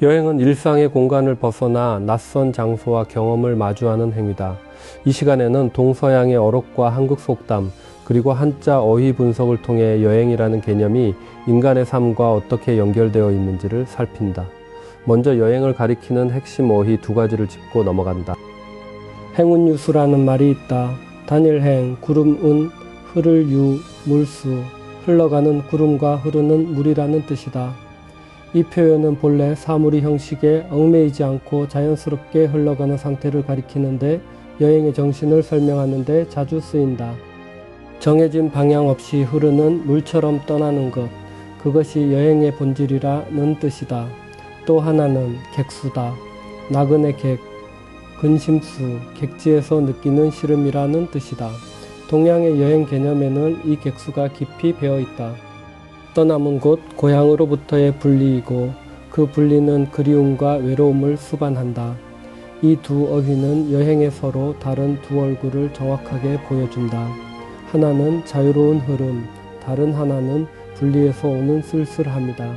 여행은 일상의 공간을 벗어나 낯선 장소와 경험을 마주하는 행위다. 이 시간에는 동서양의 어록과 한국 속담, 그리고 한자 어휘 분석을 통해 여행이라는 개념이 인간의 삶과 어떻게 연결되어 있는지를 살핀다. 먼저 여행을 가리키는 핵심 어휘 두 가지를 짚고 넘어간다. 행운유수라는 말이 있다. 단일행, 구름운, 흐를유, 물수, 흘러가는 구름과 흐르는 물이라는 뜻이다. 이 표현은 본래 사물이 형식에 얽매이지 않고 자연스럽게 흘러가는 상태를 가리키는데 여행의 정신을 설명하는 데 자주 쓰인다. 정해진 방향 없이 흐르는 물처럼 떠나는 것, 그것이 여행의 본질이라는 뜻이다. 또 하나는 객수다. 나그네 객, 근심수, 객지에서 느끼는 시름이라는 뜻이다. 동양의 여행 개념에는 이 객수가 깊이 배어있다. 떠남은 곳 고향으로부터의 분리이고 그 분리는 그리움과 외로움을 수반한다. 이 두 어휘는 여행의 서로 다른 두 얼굴을 정확하게 보여준다. 하나는 자유로운 흐름, 다른 하나는 분리에서 오는 쓸쓸함이다.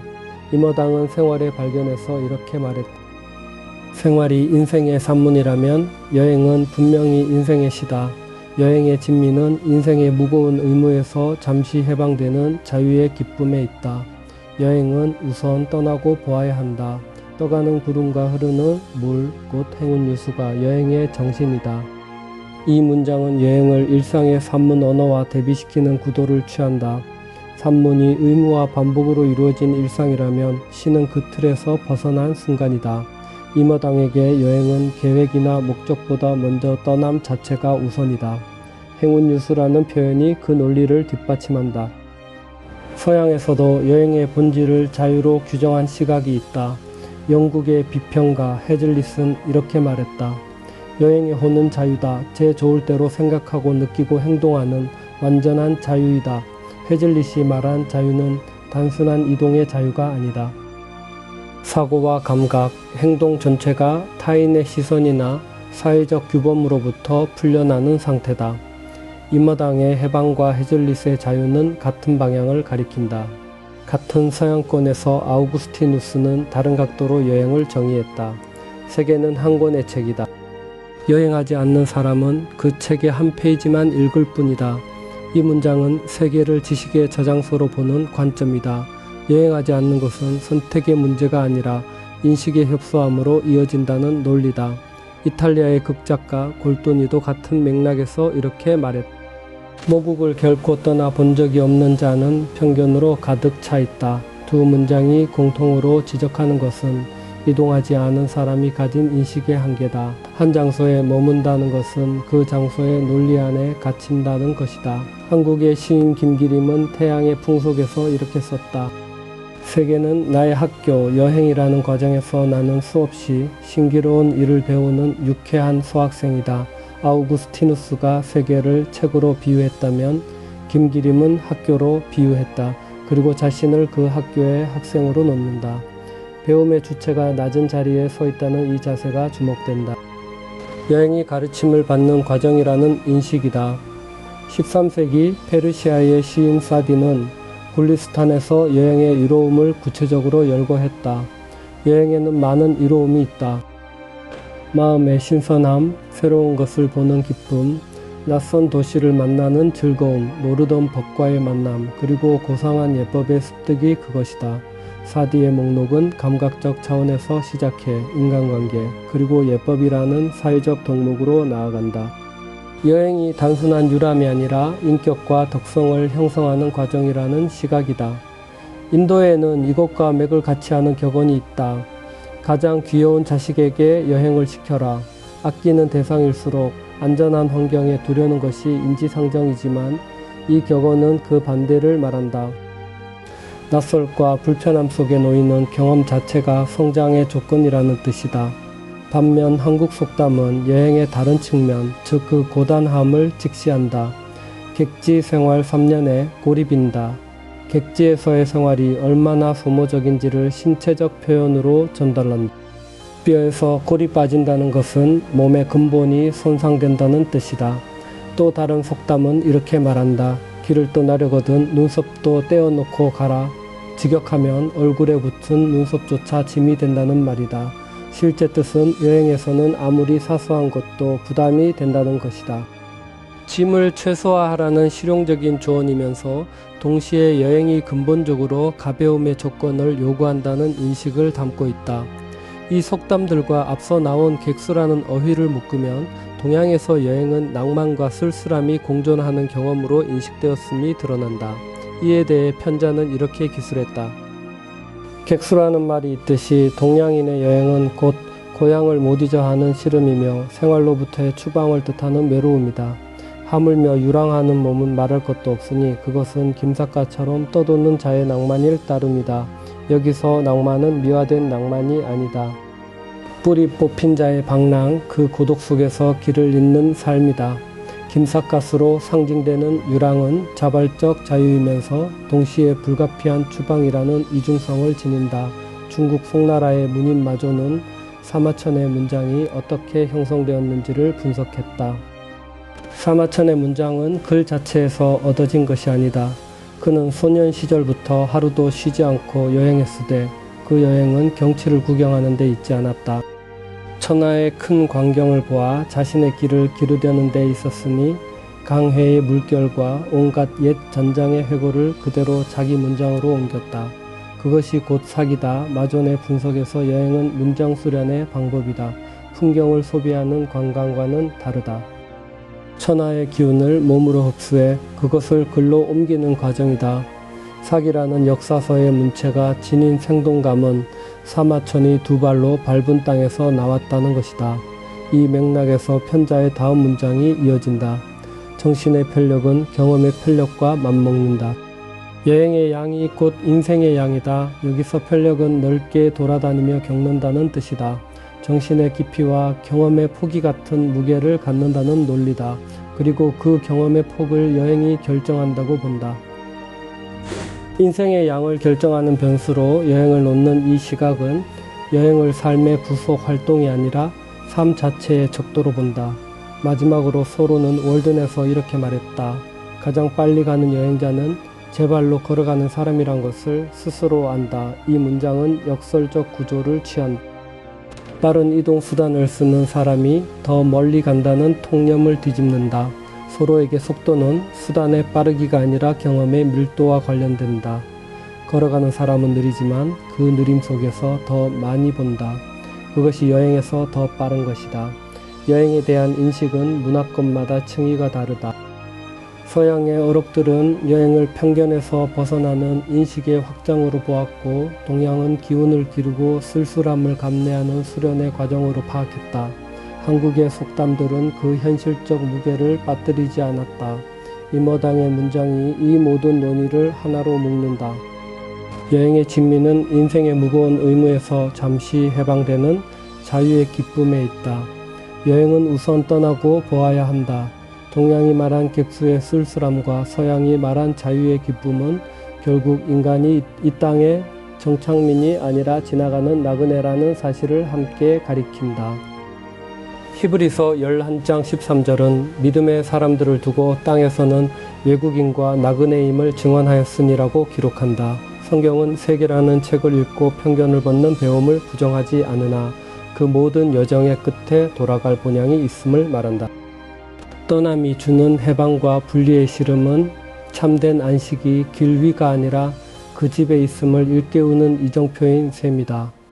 임어당은 생활의 발견에서 이렇게 말했다. 생활이 인생의 산문이라면 여행은 분명히 인생의 시다. 여행의 진미는 인생의 무거운 의무에서 잠시 해방되는 자유의 기쁨에 있다. 여행은 우선 떠나고 보아야 한다. 떠가는 구름과 흐르는 물, 곧 행운유수가 여행의 정신이다. 이 문장은 여행을 일상의 산문 언어와 대비시키는 구도를 취한다. 산문이 의무와 반복으로 이루어진 일상이라면 시는 그 틀에서 벗어난 순간이다. 임어당에게 여행은 계획이나 목적보다 먼저 떠남 자체가 우선이다. 행운유수라는 표현이 그 논리를 뒷받침한다. 서양에서도 여행의 본질을 자유로 규정한 시각이 있다. 영국의 비평가 헤즐릿은 이렇게 말했다. 여행의 호는 자유다. 제 좋을 대로 생각하고 느끼고 행동하는 완전한 자유이다. 헤즐릿이 말한 자유는 단순한 이동의 자유가 아니다. 사고와 감각, 행동 전체가 타인의 시선이나 사회적 규범으로부터 풀려나는 상태다. 임어당의 해방과 헤즐릿의 자유는 같은 방향을 가리킨다. 같은 서양권에서 아우구스티누스는 다른 각도로 여행을 정의했다. 세계는 한 권의 책이다. 여행하지 않는 사람은 그 책의 한 페이지만 읽을 뿐이다. 이 문장은 세계를 지식의 저장소로 보는 관점이다. 여행하지 않는 것은 선택의 문제가 아니라 인식의 협소함으로 이어진다는 논리다. 이탈리아의 극작가 골도니도 같은 맥락에서 이렇게 말했다. 모국을 결코 떠나 본 적이 없는 자는 편견으로 가득 차 있다. 두 문장이 공통으로 지적하는 것은 이동하지 않은 사람이 가진 인식의 한계다. 한 장소에 머문다는 것은 그 장소의 논리 안에 갇힌다는 것이다. 한국의 시인 김기림은 태양의 풍속에서 이렇게 썼다. 세계는 나의 학교, 여행이라는 과정에서 나는 수없이 신기로운 일을 배우는 유쾌한 수학생이다. 아우구스티누스가 세계를 책으로 비유했다면 김기림은 학교로 비유했다. 그리고 자신을 그 학교의 학생으로 놓는다. 배움의 주체가 낮은 자리에 서 있다는 이 자세가 주목된다. 여행이 가르침을 받는 과정이라는 인식이다. 13세기 페르시아의 시인 사디는 굴리스탄에서 여행의 이로움을 구체적으로 열거했다. 여행에는 많은 이로움이 있다. 마음의 신선함, 새로운 것을 보는 기쁨, 낯선 도시를 만나는 즐거움, 모르던 법과의 만남, 그리고 고상한 예법의 습득이 그것이다. 사디의 목록은 감각적 차원에서 시작해 인간관계, 그리고 예법이라는 사회적 덕목으로 나아간다. 여행이 단순한 유람이 아니라 인격과 덕성을 형성하는 과정이라는 시각이다. 인도에는 이것과 맥을 같이 하는 격언이 있다. 가장 귀여운 자식에게 여행을 시켜라. 아끼는 대상일수록 안전한 환경에 두려는 것이 인지상정이지만 이 격언은 그 반대를 말한다. 낯설과 불편함 속에 놓이는 경험 자체가 성장의 조건이라는 뜻이다. 반면 한국 속담은 여행의 다른 측면, 즉 그 고단함을 직시한다. 객지 생활 3년에 골이 빈다. 객지에서의 생활이 얼마나 소모적인지를 신체적 표현으로 전달한다. 뼈에서 골이 빠진다는 것은 몸의 근본이 손상된다는 뜻이다. 또 다른 속담은 이렇게 말한다. 길을 떠나려거든 눈썹도 떼어놓고 가라. 직역하면 얼굴에 붙은 눈썹조차 짐이 된다는 말이다. 실제 뜻은 여행에서는 아무리 사소한 것도 부담이 된다는 것이다. 짐을 최소화하라는 실용적인 조언이면서 동시에 여행이 근본적으로 가벼움의 조건을 요구한다는 인식을 담고 있다. 이 속담들과 앞서 나온 객수라는 어휘를 묶으면 동양에서 여행은 낭만과 쓸쓸함이 공존하는 경험으로 인식되었음이 드러난다. 이에 대해 편자는 이렇게 기술했다. 객수라는 말이 있듯이 동양인의 여행은 곧 고향을 못 잊어 하는 시름이며 생활로부터의 추방을 뜻하는 외로움이다. 하물며 유랑하는 몸은 말할 것도 없으니 그것은 김삿갓처럼 떠도는 자의 낭만일 따름이다. 여기서 낭만은 미화된 낭만이 아니다. 뿌리 뽑힌 자의 방랑, 그 고독 속에서 길을 잇는 삶이다. 김삿갓으로 상징되는 유랑은 자발적 자유이면서 동시에 불가피한 추방이라는 이중성을 지닌다. 중국 송나라의 문인 마조는 사마천의 문장이 어떻게 형성되었는지를 분석했다. 사마천의 문장은 글 자체에서 얻어진 것이 아니다. 그는 소년 시절부터 하루도 쉬지 않고 여행했으되 그 여행은 경치를 구경하는 데 있지 않았다. 천하의 큰 광경을 보아 자신의 길을 기르려는 데 있었으니 강회의 물결과 온갖 옛 전장의 회고를 그대로 자기 문장으로 옮겼다. 그것이 곧 사기다. 마존의 분석에서 여행은 문장 수련의 방법이다. 풍경을 소비하는 관광과는 다르다. 천하의 기운을 몸으로 흡수해 그것을 글로 옮기는 과정이다. 사기라는 역사서의 문체가 지닌 생동감은 사마천이 두 발로 밟은 땅에서 나왔다는 것이다. 이 맥락에서 편자의 다음 문장이 이어진다. 정신의 편력은 경험의 편력과 맞먹는다. 여행의 양이 곧 인생의 양이다. 여기서 편력은 넓게 돌아다니며 겪는다는 뜻이다. 정신의 깊이와 경험의 폭이 같은 무게를 갖는다는 논리다. 그리고 그 경험의 폭을 여행이 결정한다고 본다. 인생의 양을 결정하는 변수로 여행을 놓는 이 시각은 여행을 삶의 부속 활동이 아니라 삶 자체의 척도로 본다. 마지막으로 소로는 월든에서 이렇게 말했다. 가장 빨리 가는 여행자는 제 발로 걸어가는 사람이란 것을 스스로 안다. 이 문장은 역설적 구조를 취한다. 빠른 이동 수단을 쓰는 사람이 더 멀리 간다는 통념을 뒤집는다. 소로에게 속도는 수단의 빠르기가 아니라 경험의 밀도와 관련된다. 걸어가는 사람은 느리지만 그 느림 속에서 더 많이 본다. 그것이 여행에서 더 빠른 것이다. 여행에 대한 인식은 문화권마다 층위가 다르다. 서양의 어록들은 여행을 편견에서 벗어나는 인식의 확장으로 보았고 동양은 기운을 기르고 쓸쓸함을 감내하는 수련의 과정으로 파악했다. 한국의 속담들은 그 현실적 무게를 빠뜨리지 않았다. 임어당의 문장이 이 모든 논의를 하나로 묶는다. 여행의 진미는 인생의 무거운 의무에서 잠시 해방되는 자유의 기쁨에 있다. 여행은 우선 떠나고 보아야 한다. 동양이 말한 객수의 쓸쓸함과 서양이 말한 자유의 기쁨은 결국 인간이 이 땅의 정착민이 아니라 지나가는 나그네라는 사실을 함께 가리킨다. 히브리서 11장 13절은 믿음의 사람들을 두고 땅에서는 외국인과 나그네임을 증언하였으니라고 기록한다. 성경은 세계라는 책을 읽고 편견을 벗는 배움을 부정하지 않으나 그 모든 여정의 끝에 돌아갈 본향이 있음을 말한다. 떠남이 주는 해방과 분리의 시름은 참된 안식이 길 위가 아니라 그 집에 있음을 일깨우는 이정표인 셈이다.